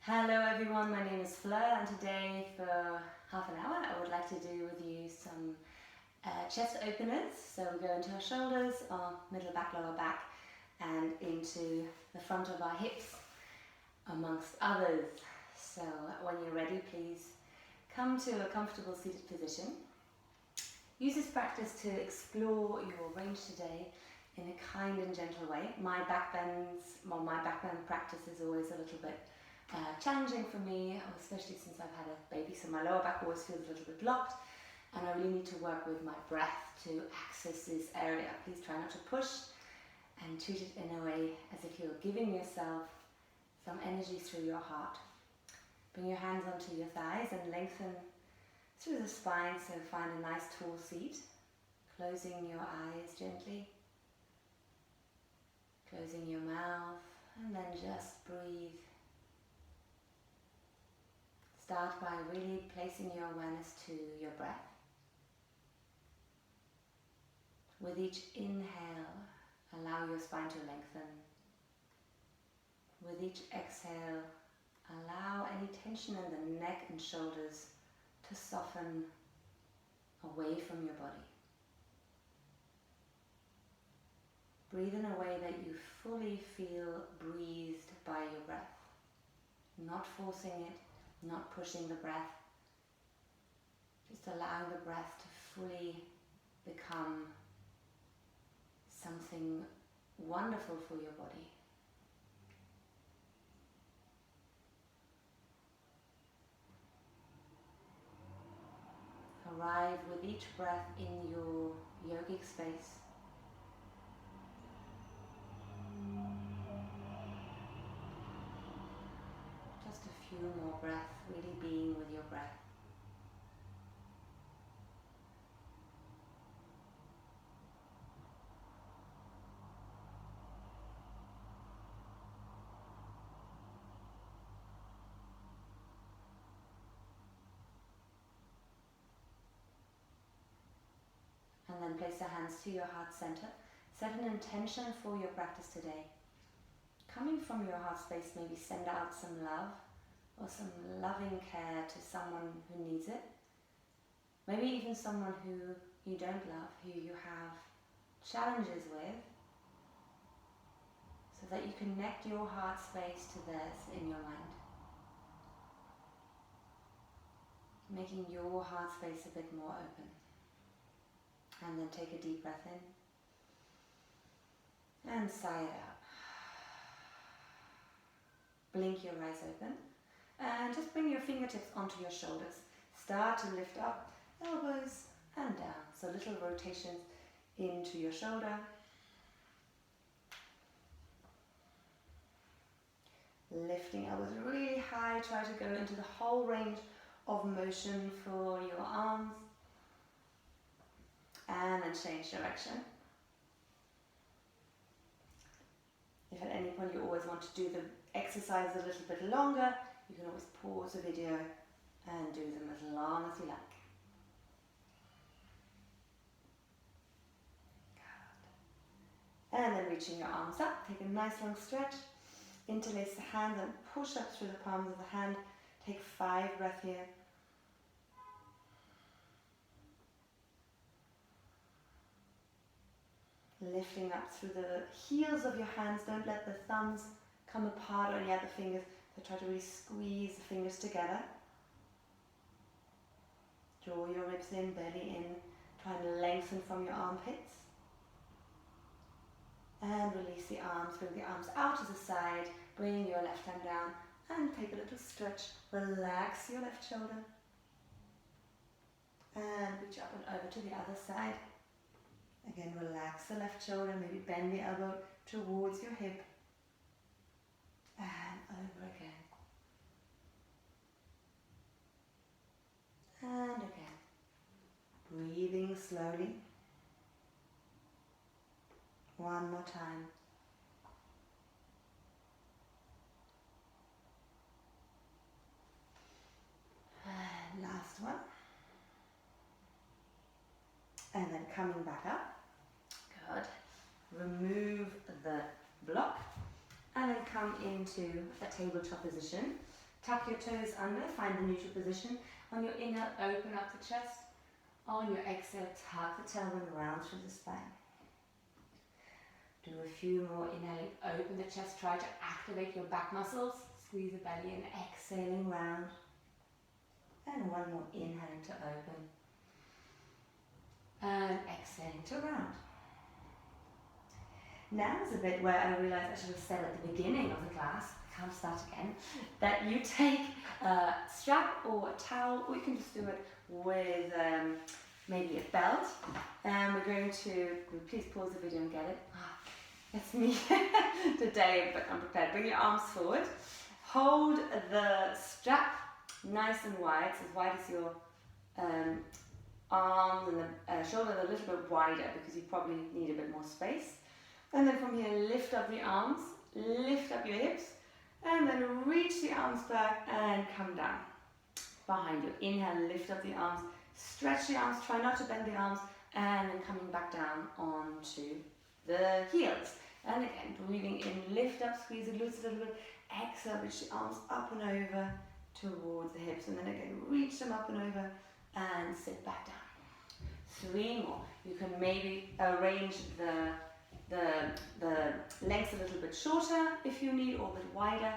Hello everyone, my name is Fleur and today for half an hour I would like to do with you some chest openers. So we go into our shoulders, our middle back, lower back and into the front of our hips amongst others. So when you're ready, please come to a comfortable seated position. Use this practice to explore your range today in a kind and gentle way. My backbend practice is always a little bit challenging for me, especially since I've had a baby, so my lower back always feels a little bit blocked and I really need to work with my breath to access this area. Please try not to push and treat it in a way as if you're giving yourself some energy through your heart. Bring your hands onto your thighs and lengthen through the spine, so find a nice tall seat, closing your eyes gently, closing your mouth, and then just breathe. Start by really placing your awareness to your breath. With each inhale, allow your spine to lengthen. With each exhale, allow any tension in the neck and shoulders to soften away from your body. Breathe in a way that you fully feel breathed by your breath, not forcing it, not pushing the breath, just allowing the breath to fully become something wonderful for your body. Arrive with each breath in your yogic space. Just a few more breaths, really being with your breath. And then place the hands to your heart center. Set an intention for your practice today. Coming from your heart space, maybe send out some love or some loving care to someone who needs it. Maybe even someone who you don't love, who you have challenges with, so that you connect your heart space to theirs in your mind. Making your heart space a bit more open. And then take a deep breath in and sigh it out. Blink your eyes open and just bring your fingertips onto your shoulders. Start to lift up, elbows and down. So little rotations into your shoulder. Lifting elbows really high. Try to go into the whole range of motion for your arms. And then change direction. If at any point you always want to do the exercise a little bit longer, you can always pause the video and do them as long as you like. Good. And then reaching your arms up, take a nice long stretch. Interlace the hands and push up through the palms of the hand. Take 5 breaths here. Lifting up through the heels of your hands. Don't let the thumbs come apart or any other fingers. So try to really squeeze the fingers together. Draw your ribs in, belly in. Try and lengthen from your armpits. And release the arms. Bring the arms out to the side. Bring your left hand down and take a little stretch. Relax your left shoulder. And reach up and over to the other side. Again, relax the left shoulder, maybe bend the elbow towards your hip. And over again. And again. Breathing slowly. One more time. And last one. And then coming back up. Good. Remove the block and then come into a tabletop position. Tuck your toes under, find the neutral position. On your inhale, open up the chest. On your exhale, tuck the tailbone round through the spine. Do a few more. Inhaling, open the chest, try to activate your back muscles. Squeeze the belly in, exhaling round. And one more, inhaling to open. And exhaling to round. Now is a bit where I realized I should have said at the beginning of the class, I can't start again, that you take a strap or a towel, or you can just do it with maybe a belt. And we're going to, please pause the video and get it. It's me today, but I'm prepared. Bring your arms forward. Hold the strap nice and wide, so as wide as your arms and the shoulders a little bit wider because you probably need a bit more space. And then from here, lift up the arms, lift up your hips, and then reach the arms back and come down. Behind you. Inhale, lift up the arms, stretch the arms, try not to bend the arms, and then coming back down onto the heels. And again, breathing in, lift up, squeeze the glutes a little bit, exhale, reach the arms up and over towards the hips, and then again, reach them up and over and sit back down. 3 more. You can maybe arrange the lengths a little bit shorter if you need, or a bit wider,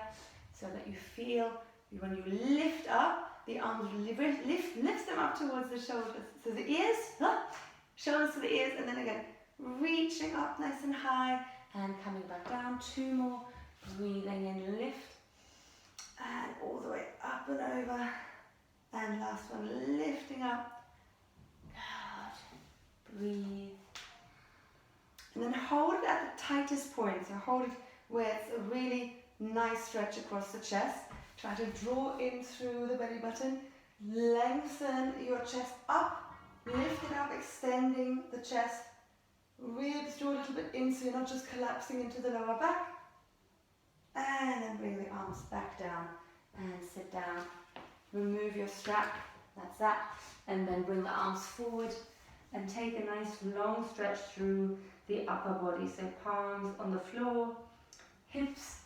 so that you feel when you lift up, the arms lift them up towards the shoulders, so the ears, shoulders to the ears, and then again, reaching up nice and high and coming back down. 2 more, breathing in, lift, and all the way up and over, and last one, lifting up, good, breathe, and then hold it at the tightest point, so hold it where it's a really nice stretch across the chest. Try to draw in through the belly button, lengthen your chest up, lift it up, extending the chest, ribs draw a little bit in so you're not just collapsing into the lower back, and then bring the arms back down and sit down. Remove your strap, that's that, and then bring the arms forward and take a nice long stretch through the upper body, so palms on the floor, hips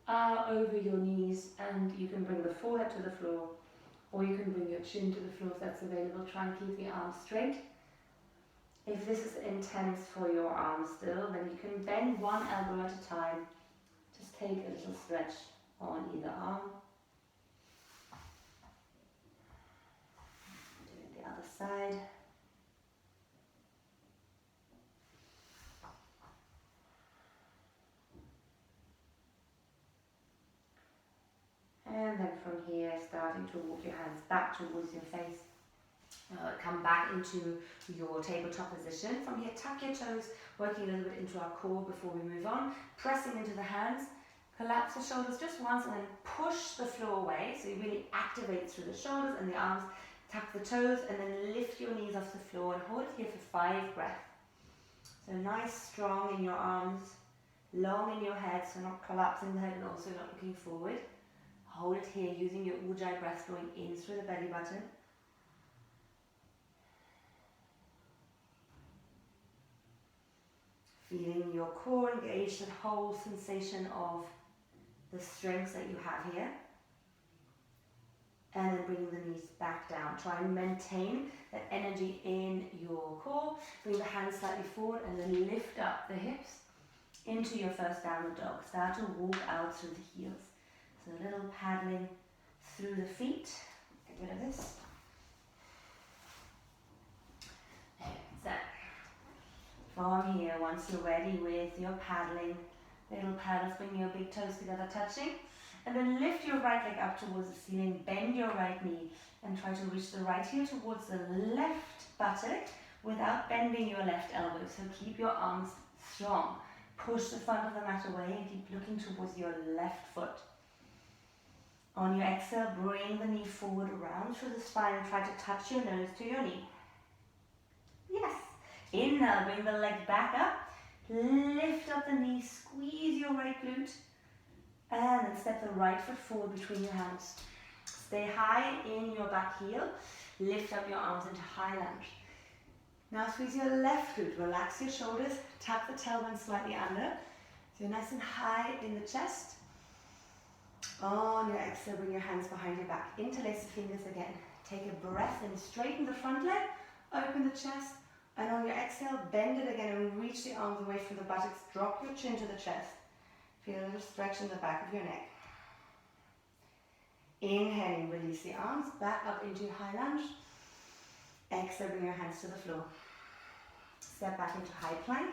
are over your knees, and you can bring the forehead to the floor, or you can bring your chin to the floor if that's available. Try and keep the arms straight. If this is intense for your arms still, then you can bend one elbow at a time. Just take a little stretch on either arm. Do the other side. And then from here, starting to walk your hands back towards your face. Come back into your tabletop position. From here, tuck your toes, working a little bit into our core before we move on. Pressing into the hands. Collapse the shoulders just once and then push the floor away. So you really activate through the shoulders and the arms. Tuck the toes and then lift your knees off the floor and hold it here for 5 breaths. So nice, strong in your arms, long in your head, so not collapsing the head and also not looking forward. Hold it here using your Ujjayi breath going in through the belly button. Feeling your core engage, that whole sensation of the strength that you have here. And then bring the knees back down. Try and maintain that energy in your core. Bring the hands slightly forward and then lift up the hips into your first downward dog. Start to walk out through the heels. So a little paddling through the feet. Get rid of this. So from here, once you're ready with your paddling, little paddles, bring your big toes together, touching. And then lift your right leg up towards the ceiling, bend your right knee, and try to reach the right heel towards the left buttock without bending your left elbow. So keep your arms strong. Push the front of the mat away and keep looking towards your left foot. On your exhale, bring the knee forward around through the spine and try to touch your nose to your knee. Yes. Inhale, bring the leg back up. Lift up the knee, squeeze your right glute. And then step the right foot forward between your hands. Stay high in your back heel. Lift up your arms into high lunge. Now squeeze your left glute. Relax your shoulders. Tuck the tailbone slightly under. So you're nice and high in the chest. On your exhale, bring your hands behind your back. Interlace the fingers again. Take a breath and straighten the front leg, open the chest, and on your exhale, bend it again and reach the arms away from the buttocks. Drop your chin to the chest. Feel a little stretch in the back of your neck. Inhaling, release the arms, back up into your high lunge. Exhale, bring your hands to the floor. Step back into high plank.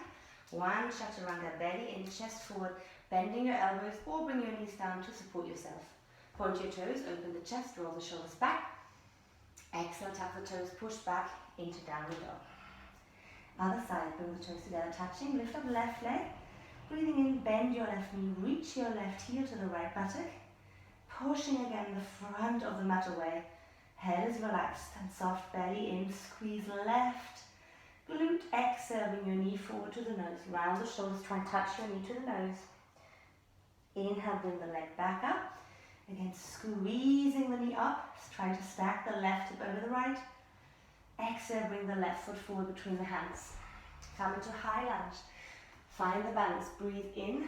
One chaturanga, belly in, chest forward, bending your elbows or bring your knees down to support yourself. Point your toes, open the chest, roll the shoulders back. Exhale, tuck the toes, push back into downward dog. Other side, bring the toes together, touching, lift up left leg. Breathing in, bend your left knee, reach your left heel to the right buttock. Pushing again the front of the mat away. Head is relaxed and soft, belly in, squeeze left. Glute, exhale, bring your knee forward to the nose. Round the shoulders, try and touch your knee to the nose. Inhale, bring the leg back up. Again, squeezing the knee up. Try to stack the left hip over the right. Exhale, bring the left foot forward between the hands. Come into high lunge. Find the balance. Breathe in.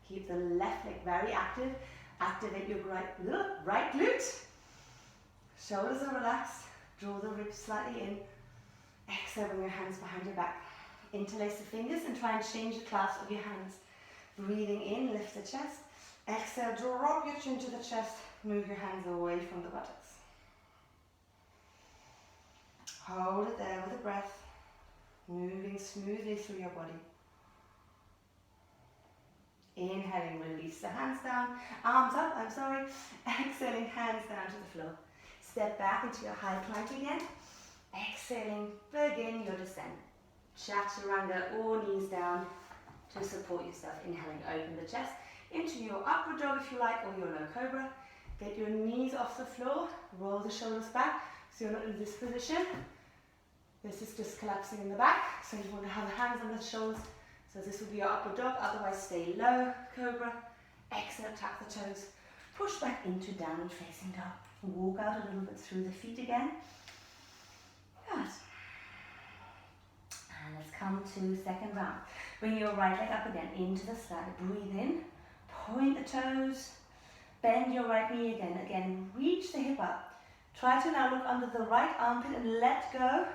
Keep the left leg very active. Activate your right glute. Shoulders are relaxed. Draw the ribs slightly in. Exhale, bring your hands behind your back. Interlace the fingers and try and change the clasp of your hands. Breathing in, lift the chest. Exhale, drop your chin to the chest. Move your hands away from the buttocks. Hold it there with a breath. Moving smoothly through your body. Inhaling, release the hands down. Arms up, Exhaling, hands down to the floor. Step back into your high plank again. Exhaling, begin your descent. Chaturanga or knees down to support yourself. Inhaling, open the chest into your upward dog if you like, or your low cobra. Get your knees off the floor, roll the shoulders back so you're not in this position. This is just collapsing in the back, so you want to have the hands on the shoulders. So this would be your upward dog, otherwise stay low, cobra. Exhale, tuck the toes. Push back into downward facing dog. Walk out a little bit through the feet again. Good. And let's come to second round. Bring your right leg up again into the sky. Breathe in, point the toes, bend your right knee again. Again, reach the hip up. Try to now look under the right armpit and let go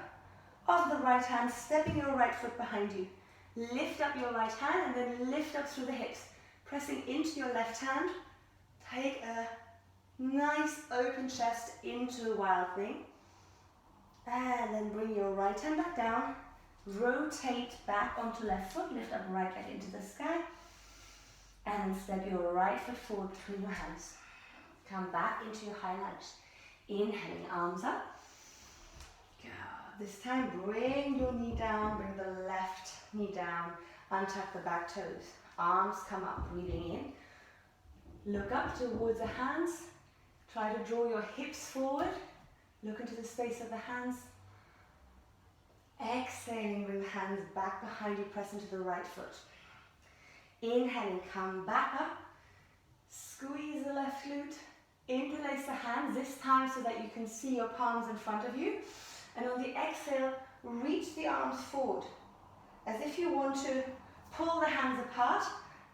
of the right hand, stepping your right foot behind you. Lift up your right hand and then lift up through the hips. Pressing into your left hand. Take a nice open chest into a wild thing. And then bring your right hand back down. Rotate back onto left foot. Lift up right leg into the sky. And then step your right foot forward between your hands. Come back into your high lunge. Inhaling, arms up. This time, bring your knee down, bring the left knee down, untuck the back toes. Arms come up, breathing in. Look up towards the hands. Try to draw your hips forward. Look into the space of the hands. Exhaling, bring the hands back behind you, press into the right foot. Inhaling, come back up. Squeeze the left glute. Interlace the hands, this time so that you can see your palms in front of you. And on the exhale, reach the arms forward. As if you want to pull the hands apart,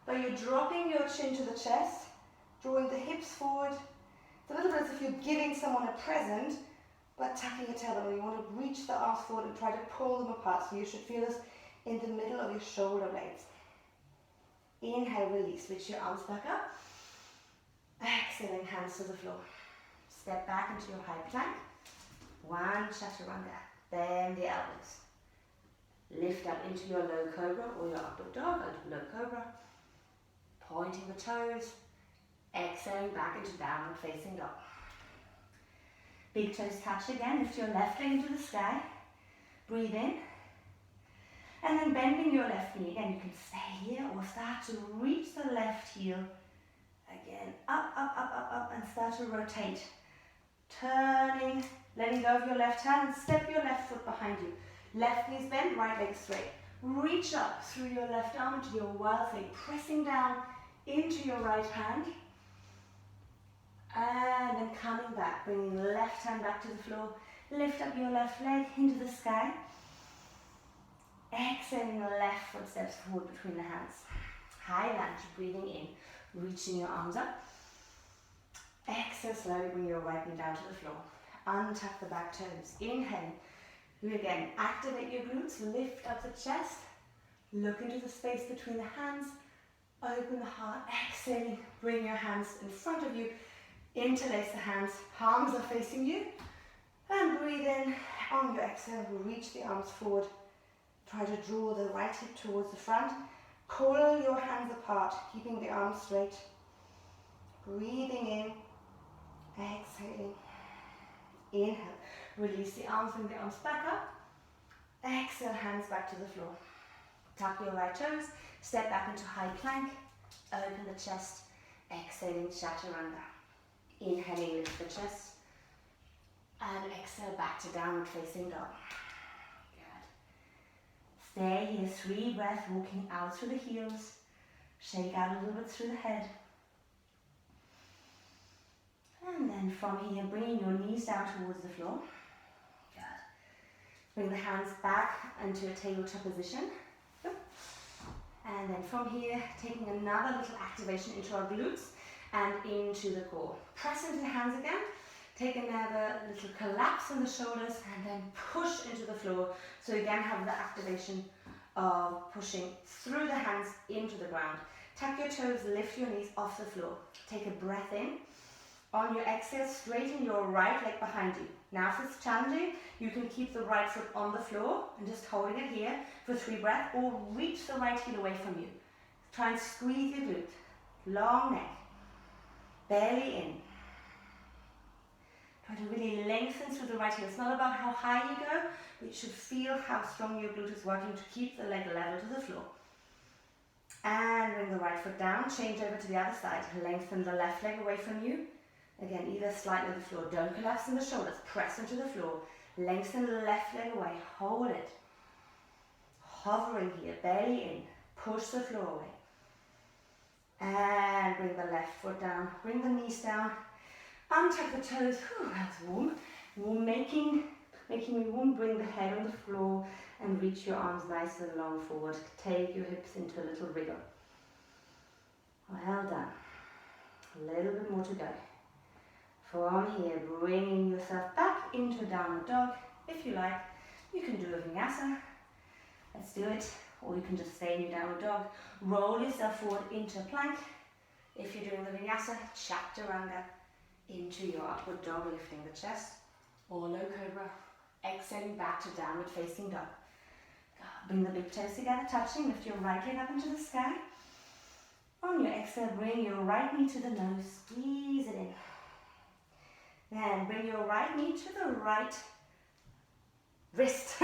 but you're dropping your chin to the chest, drawing the hips forward. It's a little bit as if you're giving someone a present, but tucking your tailbone. You want to reach the arms forward and try to pull them apart. So you should feel this in the middle of your shoulder blades. Inhale, release, reach your arms back up. Exhaling, hands to the floor. Step back into your high plank. One chaturanga. Bend the elbows. Lift up into your low cobra or your upward dog, low cobra. Pointing the toes. Exhaling back into downward facing dog. Big toes touch again. Lift your left leg into the sky. Breathe in. And then bending your left knee. Again, you can stay here or start to reach the left heel. Again, up, and start to rotate. Turning, letting go of your left hand and step your left foot behind you. Left knee's bent, right leg straight. Reach up through your left arm into your wild thing, pressing down into your right hand. And then coming back, bringing the left hand back to the floor. Lift up your left leg into the sky. Exhaling, the left foot steps forward between the hands. High lunge, breathing in, reaching your arms up. exhale, slowly bring your right knee down to the floor. Untuck the back toes. Inhale. Do it again. Activate your glutes. Lift up the chest. Look into the space between the hands. Open the heart. Exhaling. Bring your hands in front of you. Interlace the hands. Palms are facing you. And breathe in. On your exhale, reach the arms forward. Try to draw the right hip towards the front. Pull your hands apart, keeping the arms straight. Breathing in. Exhaling. Inhale. Release the arms, bring the arms back up. Exhale, hands back to the floor. Tuck your right toes. Step back into high plank. Open the chest. Exhaling, chaturanga. Inhaling, lift the chest. And exhale back to downward facing dog. Good. Stay here, 3 breaths, walking out through the heels. Shake out a little bit through the head. And then from here, bringing your knees down towards the floor. Good. Bring the hands back into a tabletop position. Good. And then from here, taking another little activation into our glutes and into the core. Press into the hands again. Take another little collapse in the shoulders and then push into the floor. So again, have the activation of pushing through the hands into the ground. Tuck your toes, lift your knees off the floor. Take a breath in. On your exhale, straighten your right leg behind you. Now if it's challenging, you can keep the right foot on the floor and just holding it here for 3 breaths, or reach the right heel away from you. Try and squeeze your glute. Long neck. Belly in. Try to really lengthen through the right heel. It's not about how high you go, but you should feel how strong your glute is working to keep the leg level to the floor. And bring the right foot down, change over to the other side. Lengthen the left leg away from you. Again, either slightly on the floor. Don't collapse in the shoulders. Press into the floor. Lengthen the left leg away. Hold it. Hovering here, belly in. Push the floor away. And bring the left foot down. Bring the knees down. Untuck the toes. Whew, that's warm. Making me warm. Bring the head on the floor and reach your arms nice and long forward. Take your hips into a little wriggle. Well done. A little bit more to go. From here, bringing yourself back into downward dog. If you like, you can do a vinyasa. Let's do it. Or you can just stay in your downward dog. Roll yourself forward into a plank. If you're doing the vinyasa, chaturanga into your upward dog, lifting the chest. Or low cobra. Exhaling back to downward facing dog. Bring the big toes together, touching. Lift your right leg up into the sky. On your exhale, bring your right knee to the nose. Squeeze it in. Then bring your right knee to the right wrist.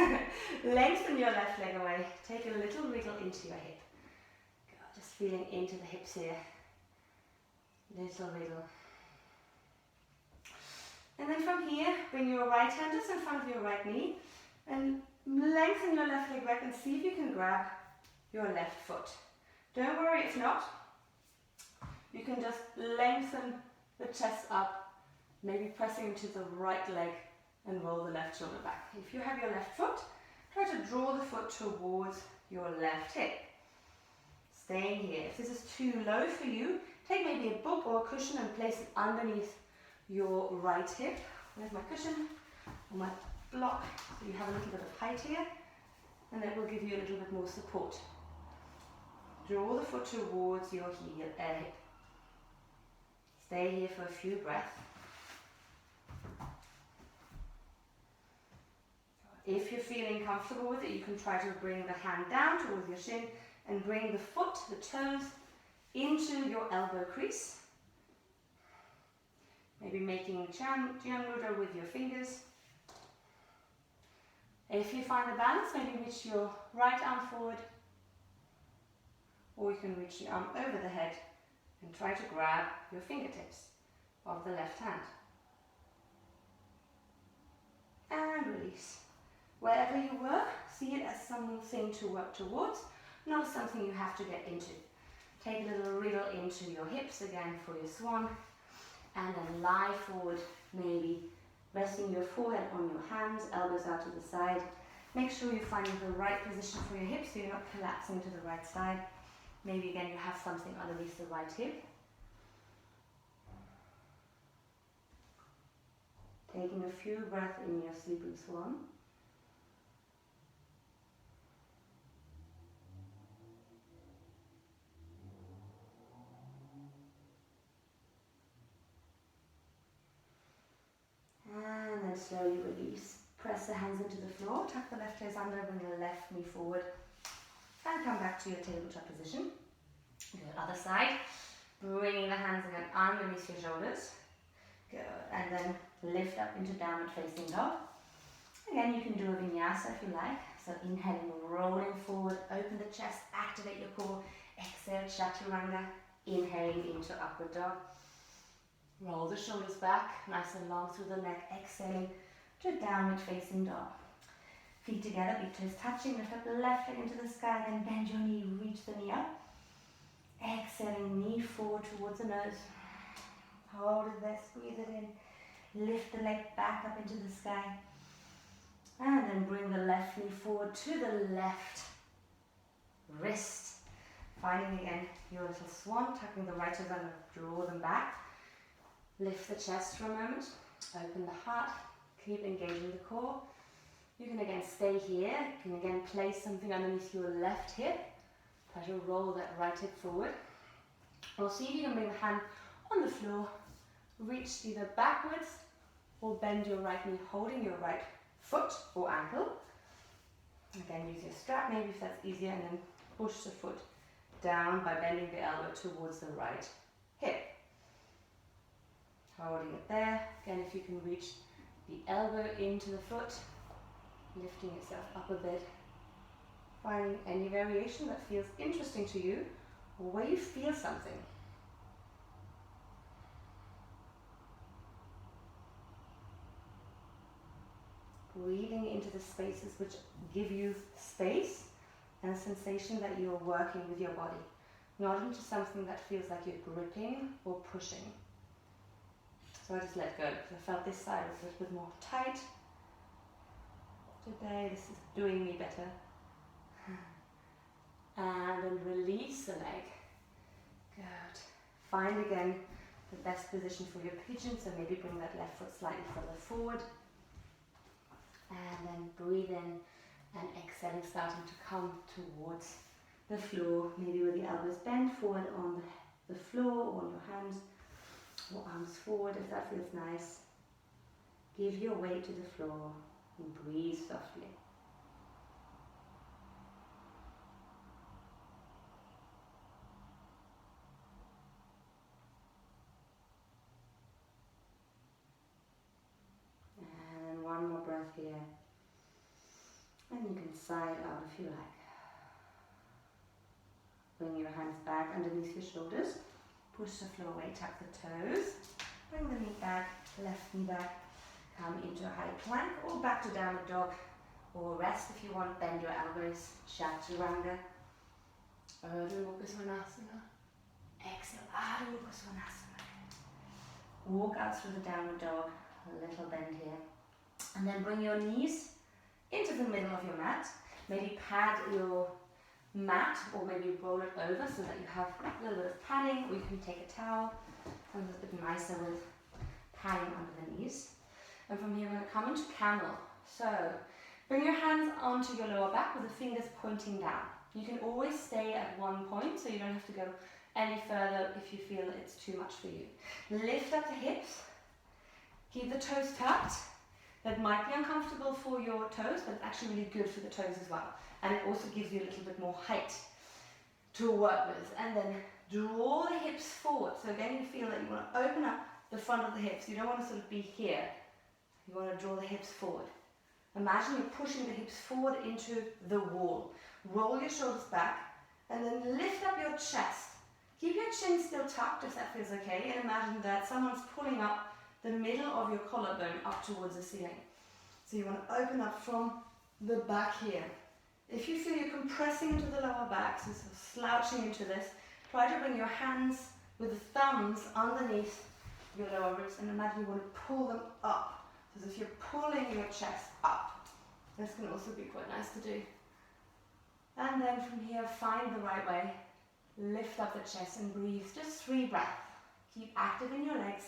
Lengthen your left leg away. Take a little wriggle into your hip. Just feeling into the hips here. Little wriggle. And then from here, bring your right hand just in front of your right knee and lengthen your left leg back and see if you can grab your left foot. Don't worry if not. You can just lengthen the chest up. Maybe pressing into the right leg and roll the left shoulder back. If you have your left foot, try to draw the foot towards your left hip. Staying here. If this is too low for you, take maybe a book or a cushion and place it underneath your right hip. Where's my cushion? Or my block. So you have a little bit of height here, and that will give you a little bit more support. Draw the foot towards your hip. Stay here for a few breaths. If you're feeling comfortable with it, you can try to bring the hand down towards your shin and bring the foot, the toes, into your elbow crease. Maybe making Jnana Mudra with your fingers. If you find the balance, maybe reach your right arm forward, or you can reach the arm over the head and try to grab your fingertips of the left hand. And release. Wherever you work, see it as something to work towards, not something you have to get into. Take a little wriggle into your hips again for your swan, and then lie forward, maybe resting your forehead on your hands, elbows out to the side. Make sure you're finding the right position for your hips so you're not collapsing to the right side. Maybe again you have something underneath the right hip. Taking a few breaths in your sleeping swan. And then slowly release. Press the hands into the floor, tuck the left toes under, bring the left knee forward, and come back to your tabletop position. Good, other side. Bringing the hands again underneath your shoulders. Good, and then lift up into downward facing dog. Again, you can do a vinyasa if you like. So inhaling, rolling forward, open the chest, activate your core. Exhale, chaturanga. Inhaling into upward dog. Roll the shoulders back, nice and long through the neck. Exhaling to downward facing dog. Feet together, big toes touching. Lift up the left leg into the sky, then bend your knee, reach the knee up. Exhaling, knee forward towards the nose. Hold it there, squeeze it in. Lift the leg back up into the sky. And then bring the left knee forward to the left wrist. Finding again your little swan, tucking the right toes under, draw them back. Lift the chest for a moment, open the heart, keep engaging the core. You can again stay here, you can again place something underneath your left hip. Try to roll that right hip forward. Or see if you can bring the hand on the floor, reach either backwards or bend your right knee, holding your right foot or ankle. Again, use your strap maybe if that's easier, and then push the foot down by bending the elbow towards the right hip. Holding it there. Again, if you can reach the elbow into the foot, lifting yourself up a bit. Finding any variation that feels interesting to you, or where you feel something. Breathing into the spaces which give you space and a sensation that you're working with your body, not into something that feels like you're gripping or pushing. So I just let go, because I felt this side was a little bit more tight. Today this is doing me better. And then release the leg. Good. Find again the best position for your pigeon, so maybe bring that left foot slightly further forward. And then breathe in and exhaling, starting to come towards the floor, maybe with the elbows bent forward on the floor, or on your hands, or arms forward if that feels nice. Give your weight to the floor and breathe softly. And one more breath here. And you can side out if you like. Bring your hands back underneath your shoulders. Push the floor away, tuck the toes. Bring the knee back, left knee back. Come into a high plank or back to downward dog. Or rest if you want, bend your elbows. Chaturanga. Ardha Mukha Svanasana. Exhale, Ardha Mukha Svanasana. Walk out through the downward dog. A little bend here. And then bring your knees into the middle of your mat. Maybe pad your mat, or maybe roll it over so that you have a little bit of padding, or you can take a towel. Something a bit nicer with padding under the knees. And from here we're going to come into camel. So bring your hands onto your lower back with the fingers pointing down. You can always stay at one point, so you don't have to go any further if you feel it's too much for you. Lift up the hips. Keep the toes tucked. That might be uncomfortable for your toes, but it's actually really good for the toes as well. And it also gives you a little bit more height to work with. And then draw the hips forward. So again, you feel that you want to open up the front of the hips. You don't want to sort of be here. You want to draw the hips forward. Imagine you're pushing the hips forward into the wall. Roll your shoulders back, and then lift up your chest. Keep your chin still tucked if that feels okay, and imagine that someone's pulling up the middle of your collarbone up towards the ceiling. So you want to open up from the back here. If you feel you're compressing into the lower back, so sort of slouching into this, try to bring your hands with the thumbs underneath your lower ribs, and imagine you want to pull them up, as if you're pulling your chest up. This can also be quite nice to do. And then from here, find the right way. Lift up the chest and breathe. Just 3 breaths. Keep active in your legs.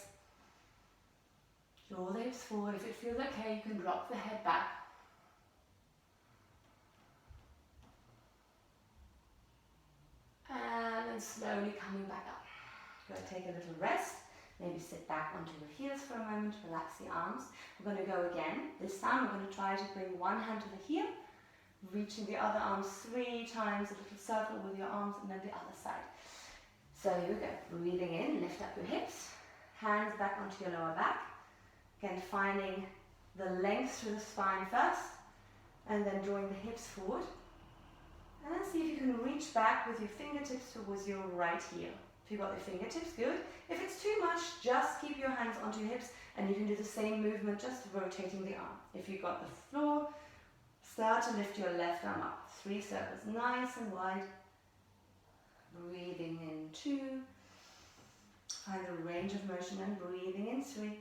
Draw the hips forward. If it feels okay, you can drop the head back. And then slowly coming back up. Go take a little rest. Maybe sit back onto your heels for a moment, relax the arms. We're going to go again. This time we're going to try to bring one hand to the heel, reaching the other arm 3 times, a little circle with your arms, and then the other side. So here we go. Breathing in, lift up your hips, hands back onto your lower back. Again, finding the length through the spine first, and then drawing the hips forward. And see if you can reach back with your fingertips towards your right heel. If you've got your fingertips, good. If it's too much, just keep your hands onto your hips, and you can do the same movement, just rotating the arm. If you've got the floor, start to lift your left arm up. 3 circles, nice and wide. Breathing in 2. Find the range of motion and breathing in 3.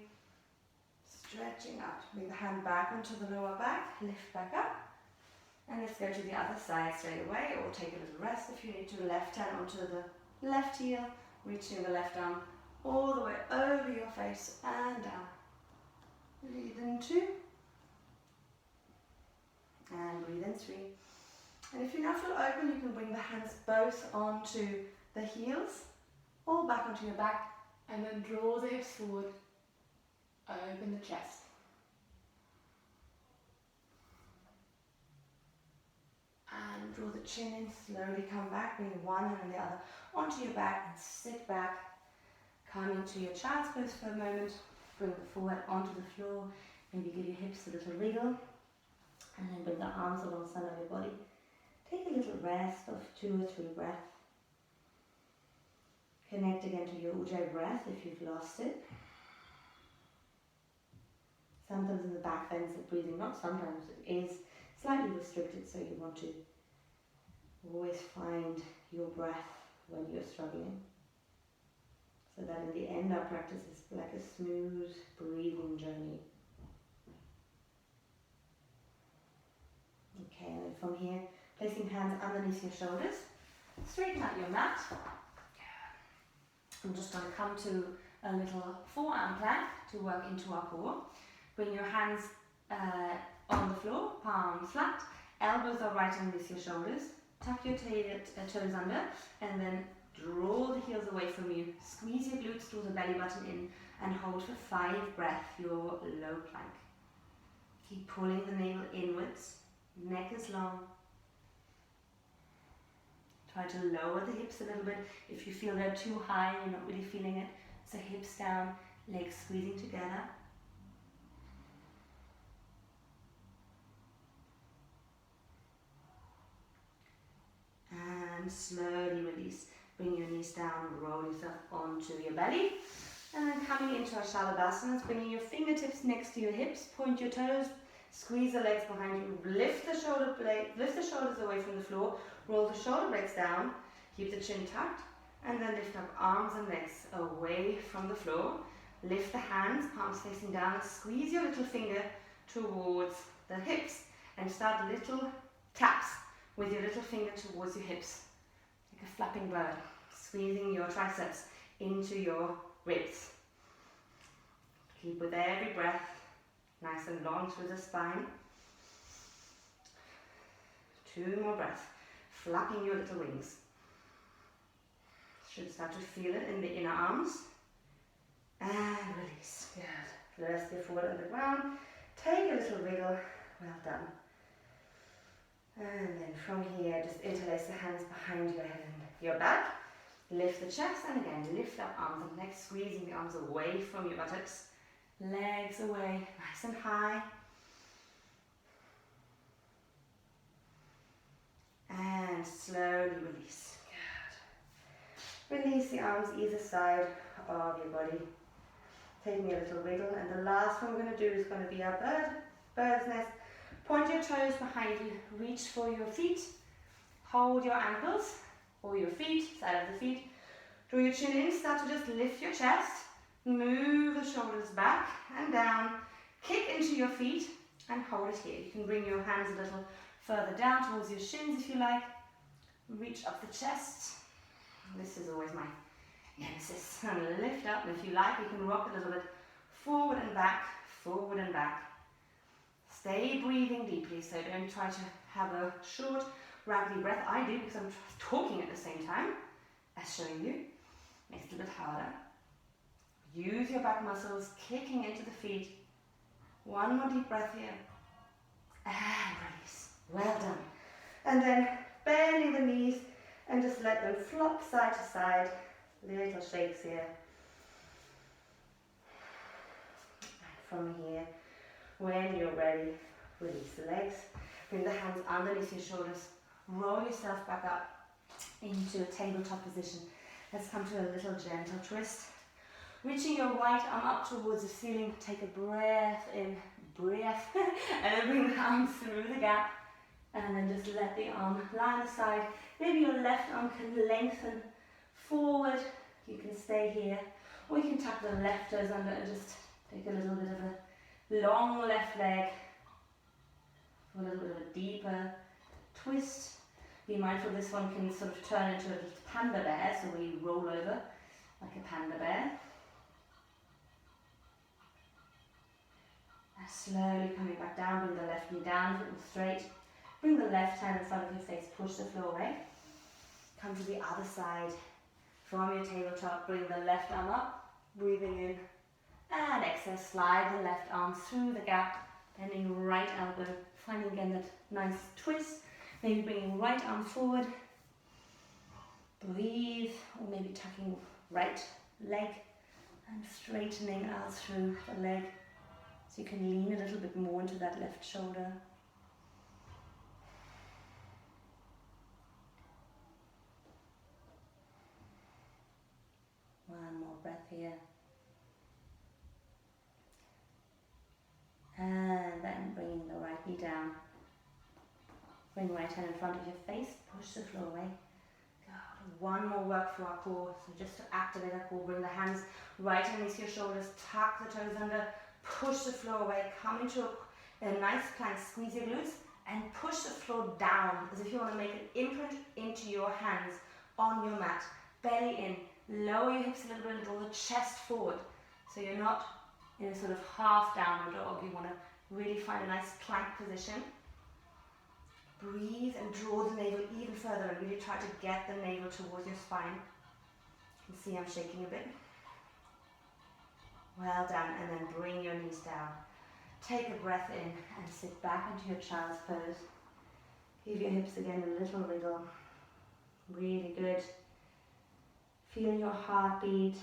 Stretching out. Bring the hand back onto the lower back, lift back up. And let's go to the other side straight away, or take a little rest if you need to. Left hand onto the left heel, reaching the left arm all the way over your face and down. Breathe in 2. And breathe in 3. And if you now feel open, you can bring the hands both onto the heels or back onto your back, and then draw the hips forward, open the chest. And draw the chin in, slowly come back, bring one hand and the other onto your back and sit back. Come into your child's pose for a moment, bring the forehead onto the floor, maybe give your hips a little wriggle, and then bring the arms alongside of your body. Take a little rest of 2 or 3 breaths. Connect again to your Ujjayi breath if you've lost it. Sometimes in the back bends, the breathing, not sometimes, it is slightly restricted, so you want to always find your breath when you're struggling, so that in the end our practice is like a smooth breathing journey. Okay, and then from here, placing hands underneath your shoulders, straighten out your mat. I'm just going to come to a little forearm plank to work into our core. Bring your hands on the floor, palms flat, elbows are right underneath your shoulders. Tuck your toes under, and then draw the heels away from you. Squeeze your glutes, draw the belly button in, and hold for 5 breaths, your low plank. Keep pulling the navel inwards, neck is long. Try to lower the hips a little bit. If you feel they're too high, you're not really feeling it, so hips down, legs squeezing together. And slowly release. Bring your knees down, roll yourself onto your belly. And then coming into our Shalabhasanas, bringing your fingertips next to your hips, point your toes, squeeze the legs behind you, lift the shoulders away from the floor, roll the shoulder blades down, keep the chin tucked, and then lift up arms and legs away from the floor. Lift the hands, palms facing down, squeeze your little finger towards the hips, and start little taps with your little finger towards your hips, like a flapping bird, squeezing your triceps into your ribs. Keep with every breath, nice and long through the spine. 2 more breaths, flapping your little wings. Should start to feel it in the inner arms. And release. Good. Rest your forward on the ground. Take a little wriggle. Well done. And then from here, just interlace the hands behind your head and your back. Lift the chest, and again, lift up arms and legs, squeezing the arms away from your buttocks. Legs away, nice and high. And slowly release. Good. Release the arms either side of your body. Taking a little wiggle, and the last one we're going to do is going to be our bird's nest. Point your toes behind you, reach for your feet, hold your ankles or your feet, side of the feet. Draw your chin in, start to just lift your chest, move the shoulders back and down, kick into your feet and hold it here. You can bring your hands a little further down towards your shins if you like. Reach up the chest. This is always my nemesis. And lift up, and if you like, you can rock a little bit forward and back, forward and back. Stay breathing deeply, so don't try to have a short, raggedy breath. I do because I'm talking at the same time as showing you. Makes it a bit harder. Use your back muscles, kicking into the feet. One more deep breath here. And release. Well done. And then bending the knees and just let them flop side to side. Little shakes here. And from here, when you're ready, release the legs. Bring the hands underneath your shoulders. Roll yourself back up into a tabletop position. Let's come to a little gentle twist. Reaching your right arm up towards the ceiling. Take a breath in, breath, and then bring the arm through the gap. And then just let the arm lie on the side. Maybe your left arm can lengthen forward. You can stay here. Or you can tuck the left toes under and just take a little bit of a long left leg. A little bit of a deeper twist. Be mindful this one can sort of turn into a little panda bear, so we roll over like a panda bear. And slowly coming back down, bring the left knee down if it was straight. Bring the left hand in front of your face, push the floor away. Come to the other side. From your tabletop, bring the left arm up, breathing in. And exhale, slide the left arm through the gap, bending right elbow, finding again that nice twist. Maybe bringing right arm forward. Breathe, or maybe tucking right leg and straightening out through the leg. So you can lean a little bit more into that left shoulder. One more breath here. And then bringing the right knee down. Bring right hand in front of your face, push the floor away. Good. One more work for our core. So just to activate our core, bring the hands right underneath your shoulders, tuck the toes under, push the floor away, come into a nice plank, squeeze your glutes, and push the floor down as if you want to make an imprint into your hands on your mat. Belly in, lower your hips a little bit and draw the chest forward. So you're not in a sort of half downward dog. You want to really find a nice plank position. Breathe and draw the navel even further and really try to get the navel towards your spine. You can see I'm shaking a bit. Well done, and then bring your knees down. Take a breath in and sit back into your child's pose. Give your hips again a little wiggle. Really good. Feel your heartbeat.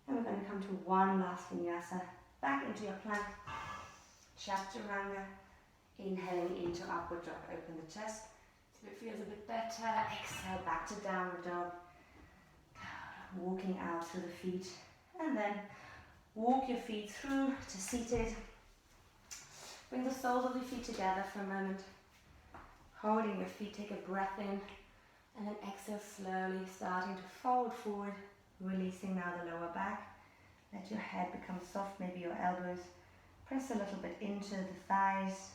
And we're going to come to one last vinyasa. Back into your plank. Chaturanga. Inhaling into upward dog, open the chest. So it feels a bit better. Exhale back to downward dog. Walking out through the feet. And then walk your feet through to seated. Bring the soles of your feet together for a moment. Holding your feet, take a breath in. And then exhale slowly, starting to fold forward. Releasing now the lower back. Let your head become soft, maybe your elbows. Press a little bit into the thighs.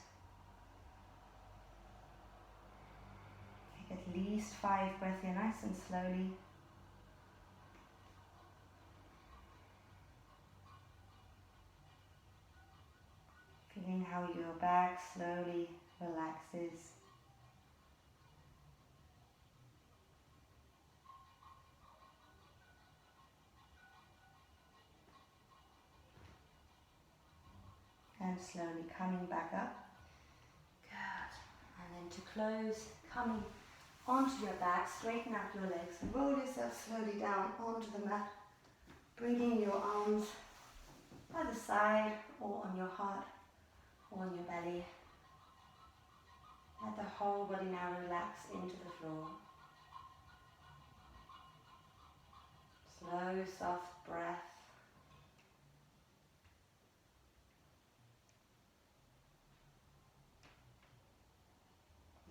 At least 5 breaths here, nice and slowly. Feeling how your back slowly relaxes. And slowly coming back up. Good. And then to close, coming onto your back, straighten out your legs, roll yourself slowly down onto the mat, bringing your arms by the side or on your heart or on your belly. Let the whole body now relax into the floor. Slow, soft breath.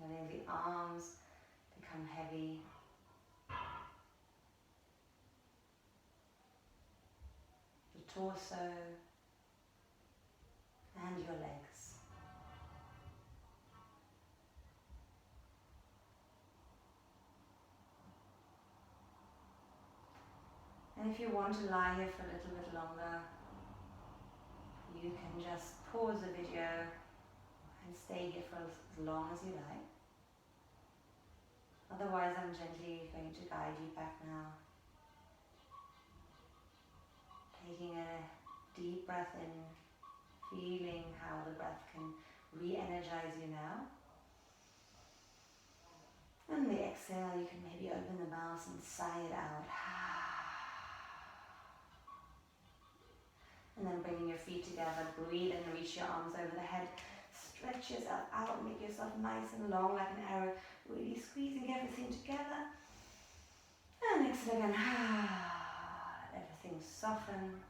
Letting the arms become heavy. The torso and your legs. And if you want to lie here for a little bit longer, you can just pause the video and stay here for as long as you like. Otherwise, I'm gently going to guide you back now. Taking a deep breath in, feeling how the breath can re-energize you now. And the exhale, you can maybe open the mouth and sigh it out. And then bringing your feet together, breathe and reach your arms over the head. Stretch yourself out, make yourself nice and long like an arrow, really squeezing everything together. And exhale again. Let everything soften.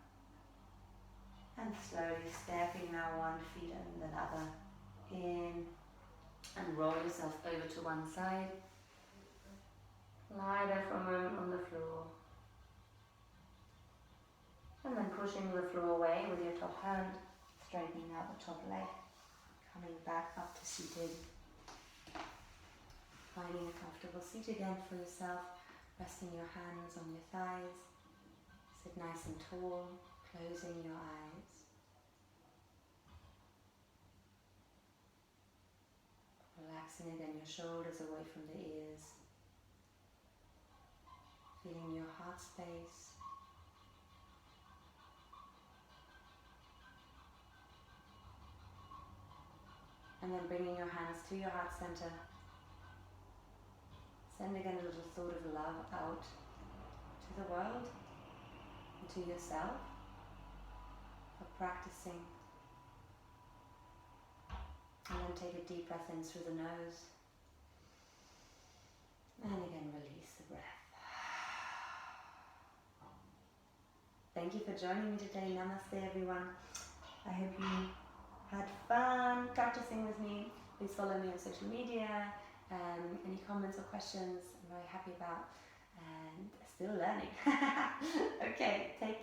And slowly stepping now one feet and another in. And roll yourself over to one side. Lie there for a moment on the floor. And then pushing the floor away with your top hand, straightening out the top leg, coming back up to seated. Finding a comfortable seat again for yourself, resting your hands on your thighs. Sit nice and tall, closing your eyes. Relaxing again your shoulders away from the ears. Feeling your heart space. And then bringing your hands to your heart center. Send again a little thought of love out to the world and to yourself for practicing. And then take a deep breath in through the nose. And again release the breath. Thank you for joining me today. Namaste everyone. I hope you had fun practicing with me. Please follow me on social media. Any comments or questions I'm very happy about, and still learning. Okay, take